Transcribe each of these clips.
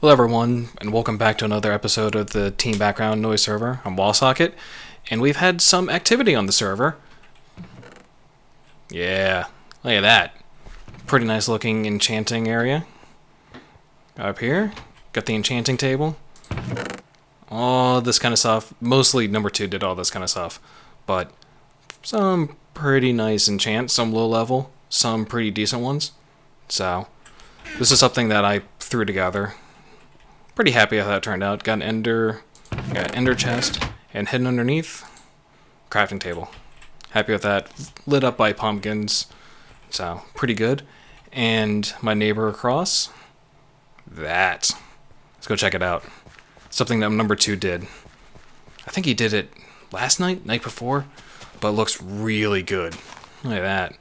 Hello everyone, and welcome back to another episode of the Team Background Noise server. I'm WallSocket, and we've had some activity on the server. Yeah, look at that. Pretty nice looking enchanting area. Up here, got the enchanting table. All this kind of stuff. Mostly number 2 did all this kind of stuff, but some pretty nice enchants, some low level, some pretty decent ones. So, this is something that I threw together. Pretty happy how that turned out. Got an ender chest, and hidden underneath, crafting table. Happy with that. Lit up by pumpkins, so pretty good. And my neighbor across, that. Let's go check it out. Something that number 2 did. I think he did it last night before, but it looks really good. Look at that.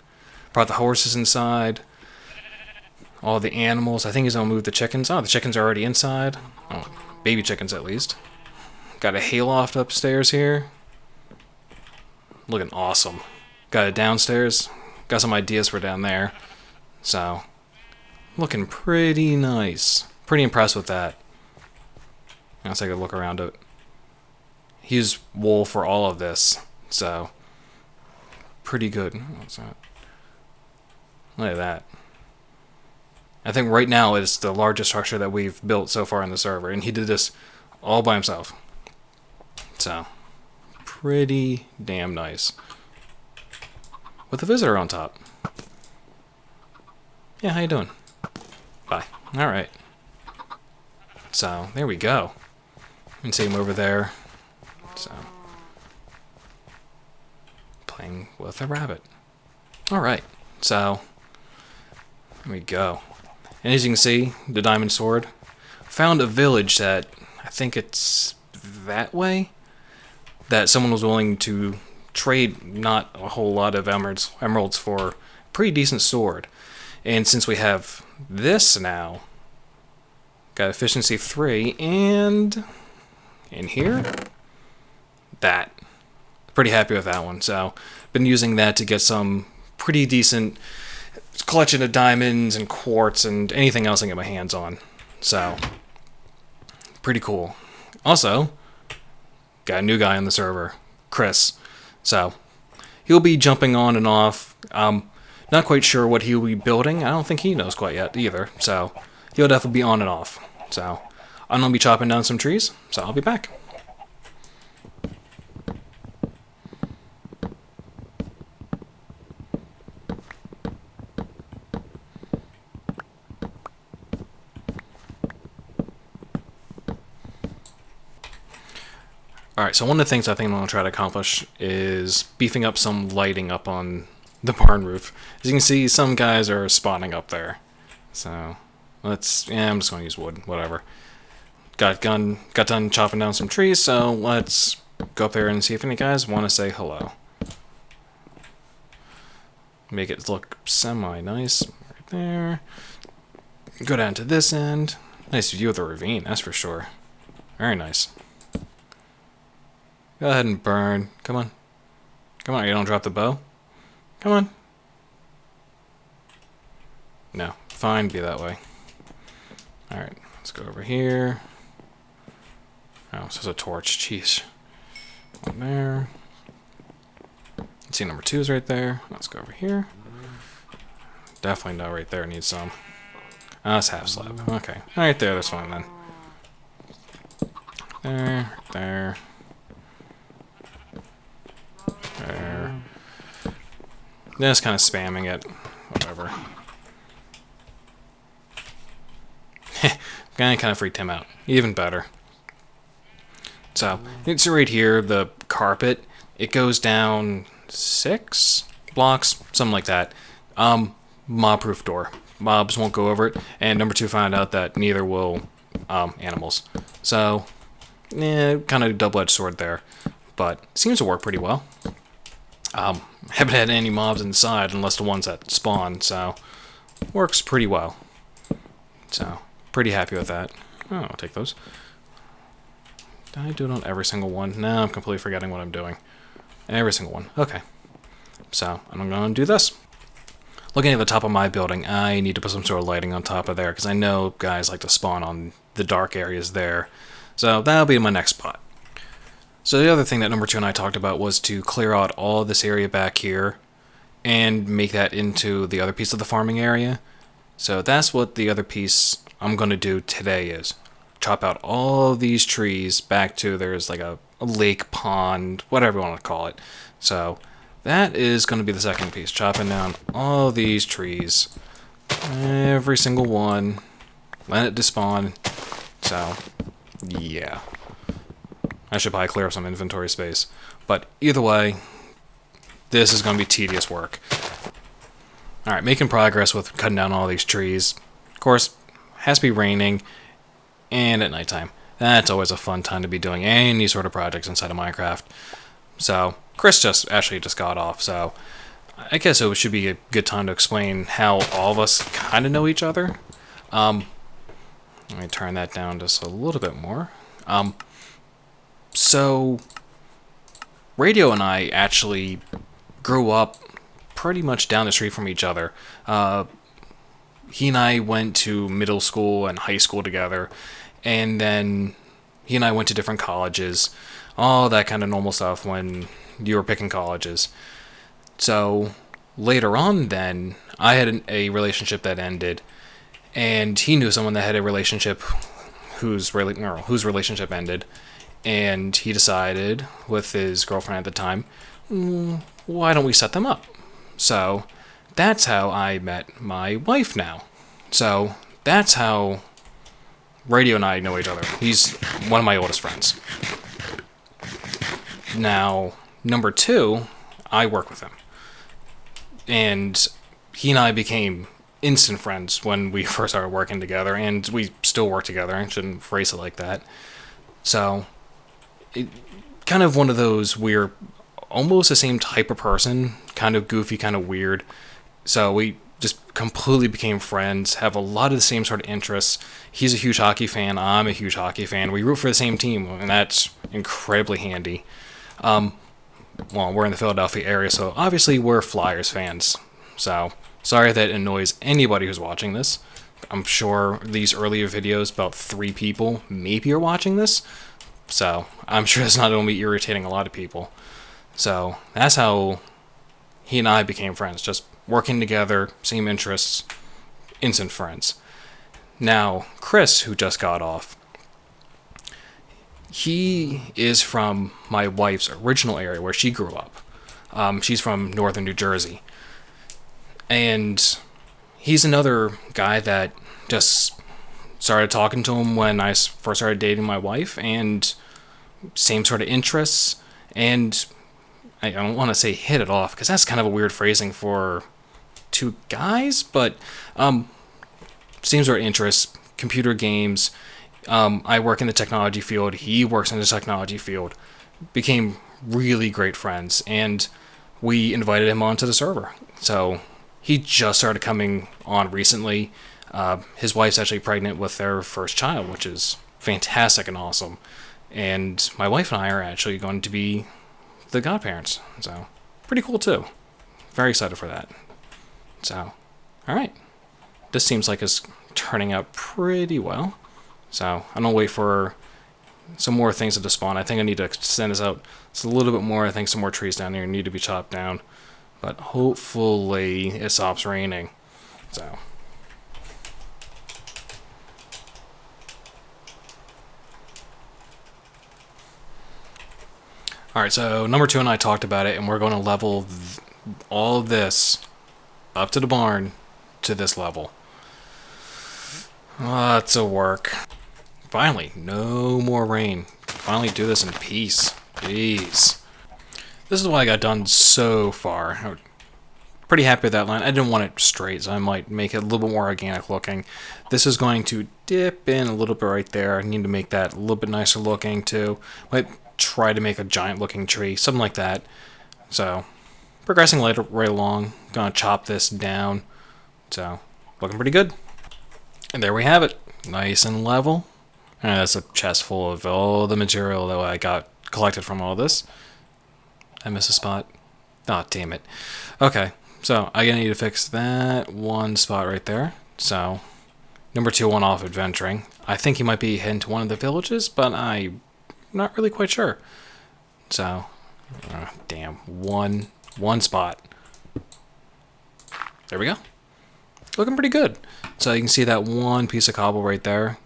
Brought the horses inside. All the animals. I think he's going to move the chickens. Oh, the chickens are already inside. Oh, baby chickens at least. Got a hayloft upstairs here. Looking awesome. Got it downstairs. Got some ideas for down there. So, looking pretty nice. Pretty impressed with that. Let's take a look around it. He used wool for all of this. So, pretty good. What's that? Look at that. I think right now it's the largest structure that we've built so far in the server, and he did this all by himself. So, pretty damn nice. With a visitor on top. Yeah, how you doing? Bye. Alright. So, there we go. You can see him over there. So, playing with a rabbit. Alright, so, there we go. And as you can see, the diamond sword. Found a village that, I think it's that way, that someone was willing to trade not a whole lot of emeralds for a pretty decent sword. And since we have this now, got efficiency 3, and in here, that. Pretty happy with that one. So, been using that to get some pretty decent collection of diamonds and quartz and anything else I can get my hands on. So, pretty cool. Also, got a new guy on the server, Chris. So, he'll be jumping on and off. Not quite sure what he'll be building. I don't think he knows quite yet either. So, he'll definitely be on and off. So, I'm going to be chopping down some trees. So, I'll be back. Alright, so one of the things I think I'm going to try to accomplish is beefing up some lighting up on the barn roof. As you can see, some guys are spawning up there. So, I'm just going to use wood, whatever. Got done chopping down some trees, so let's go up there and see if any guys want to say hello. Make it look semi-nice, right there. Go down to this end. Nice view of the ravine, that's for sure. Very nice. Go ahead and burn. Come on. Come on, you don't drop the bow? Come on. No, fine, be that way. Alright, let's go over here. Oh, this is a torch, jeez. One there. Let's see, number 2 is right there. Let's go over here. Definitely no right there, needs some. That's half slab. Okay, alright there, that's fine then. There, there. There. Just kind of spamming it. Whatever. kind of freaked him out. Even better. So, it's right here, the carpet. It goes down 6 blocks, something like that. Mob-proof door. Mobs won't go over it. And number 2 found out that neither will animals. So, kind of double-edged sword there. But seems to work pretty well. Haven't had any mobs inside unless the ones that spawn, so works pretty well. So, pretty happy with that. Oh, I'll take those. Did I do it on every single one? No, I'm completely forgetting what I'm doing. Every single one. Okay. So, I'm going to do this. looking at the top of my building, I need to put some sort of lighting on top of there, because I know guys like to spawn on the dark areas there. So that'll be my next spot. So the other thing that number 2 and I talked about was to clear out all this area back here and make that into the other piece of the farming area. So that's what the other piece I'm going to do today is. Chop out all these trees back to there's like a lake, pond, whatever you want to call it. So that is going to be the second piece. Chopping down all these trees. Every single one. Let it despawn. So, yeah. I should probably clear up some inventory space. But either way, this is going to be tedious work. Alright, making progress with cutting down all these trees. Of course, has to be raining and at nighttime. That's always a fun time to be doing any sort of projects inside of Minecraft. So, Chris just got off, so I guess it should be a good time to explain how all of us kind of know each other. Let me turn that down just a little bit more. So, Radio and I actually grew up pretty much down the street from each other. He and I went to middle school and high school together, and then he and I went to different colleges, all that kind of normal stuff when you were picking colleges. So later on then, I had a relationship that ended, and he knew someone that had a relationship whose relationship ended, and he decided with his girlfriend at the time, why don't we set them up? So that's how I met my wife now. So that's how Radio and I know each other. He's one of my oldest friends. Now, number 2, I work with him. And he and I became instant friends when we first started working together, and we still work together. I shouldn't phrase it like that. So, kind of one of those we're almost the same type of person, kind of goofy, kind of weird. So we just completely became friends, have a lot of the same sort of interests. He's a huge hockey fan, I'm a huge hockey fan. We root for the same team, and that's incredibly handy. Well, we're in the Philadelphia area, so obviously we're Flyers fans. So, sorry if that annoys anybody who's watching this. I'm sure these earlier videos, about 3 people maybe are watching this. So, I'm sure it's not going to be irritating a lot of people. So, that's how he and I became friends. Just working together, same interests, instant friends. Now, Chris, who just got off, he is from my wife's original area where she grew up. She's from northern New Jersey. And he's another guy that just started talking to him when I first started dating my wife, and same sort of interests, and I don't want to say hit it off, because that's kind of a weird phrasing for 2 guys, but same sort of interests, computer games. I work in the technology field, he works in the technology field. Became really great friends, and we invited him onto the server. So he just started coming on recently. His wife's actually pregnant with their first child, which is fantastic and awesome. And my wife and I are actually going to be the godparents, so pretty cool too. Very excited for that. So, alright. This seems like it's turning out pretty well. So, I'm gonna wait for some more things to spawn. I think I need to extend this out just a little bit more. I think some more trees down here need to be chopped down. But hopefully it stops raining. So. Alright, so number 2 and I talked about it, and we're going to level all of this up to the barn to this level. Lots of work. Finally, no more rain. Finally do this in peace. Jeez. This is what I got done so far. I'm pretty happy with that line. I didn't want it straight, so I might make it a little bit more organic looking. This is going to dip in a little bit right there. I need to make that a little bit nicer looking too. Might try to make a giant looking tree, something like that. So, progressing right along. Gonna chop this down. So, looking pretty good. And there we have it. Nice and level. And that's a chest full of all the material that I got collected from all this. I missed a spot. Oh, damn it. Okay, So I need to fix that one spot right there. So number 2 went off adventuring. I think he might be heading to one of the villages, but I'm not really quite sure. So, damn, one spot. There we go. Looking pretty good. So you can see that one piece of cobble right there.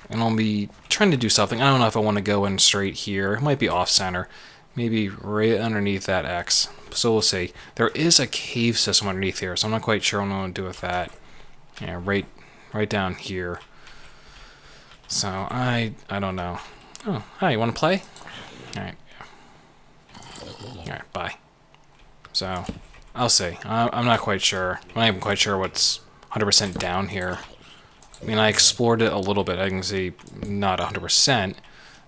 And I'll be trying to do something. I don't know if I want to go in straight here. It might be off center. Maybe right underneath that X. So we'll see. There is a cave system underneath here, so I'm not quite sure what I'm going to do with that. Yeah, right down here. So I don't know. Oh, hi, you want to play? Alright. Alright, bye. So, I'll see. I'm not quite sure. I'm not even quite sure what's 100% down here. I mean, I explored it a little bit. I can see not 100%.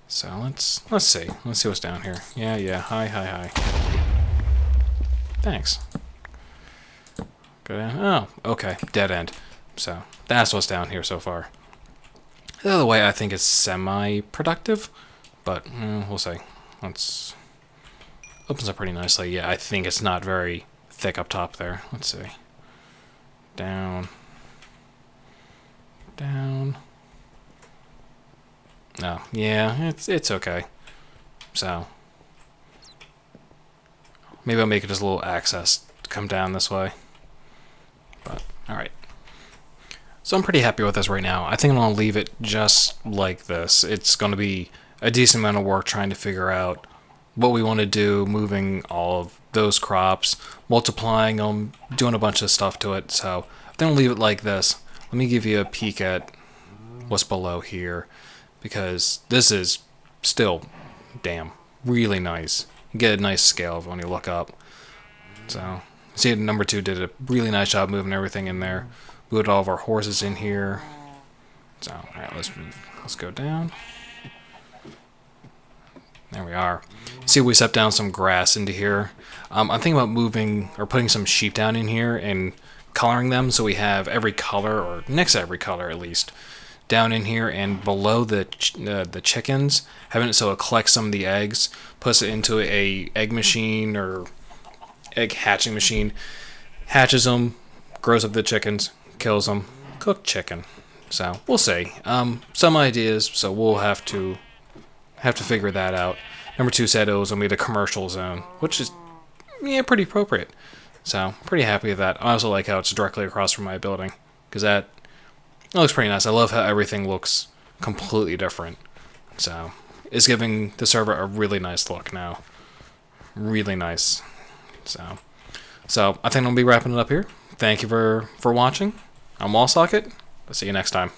So let's see. Let's see what's down here. Yeah. Hi. Thanks. Good. Oh, okay. Dead end. So that's what's down here so far. The other way, I think it's semi-productive, but we'll see. Let's opens up pretty nicely. Yeah, I think it's not very thick up top there. Let's see. Down. No, yeah, it's okay. So maybe I'll make it just a little access to come down this way. But all right. So I'm pretty happy with this right now. I think I'm gonna leave it just like this. It's gonna be a decent amount of work trying to figure out what we want to do, moving all of those crops, multiplying them, doing a bunch of stuff to it. So I think I'll leave it like this. Let me give you a peek at what's below here, because this is still, damn, really nice. You get a nice scale when you look up. So, see, number 2 did a really nice job moving everything in there. Moved all of our horses in here. So, alright, let's go down. There we are. See, we set down some grass into here. I'm thinking about moving or putting some sheep down in here and coloring them so we have every color, or next to every color at least, down in here, and below the chickens, having it so it collects some of the eggs, puts it into a egg machine or egg hatching machine, hatches them, grows up the chickens, kills them, cooked chicken. So we'll see. Some ideas, so we'll have to figure that out. Number 2 said it was gonna be the commercial zone, which is pretty appropriate. So pretty happy with that. I also like how it's directly across from my building, because that looks pretty nice. I love how everything looks completely different. So it's giving the server a really nice look now. Really nice. So I think I'll be wrapping it up here. Thank you for watching. I'm Wallsocket. I'll see you next time.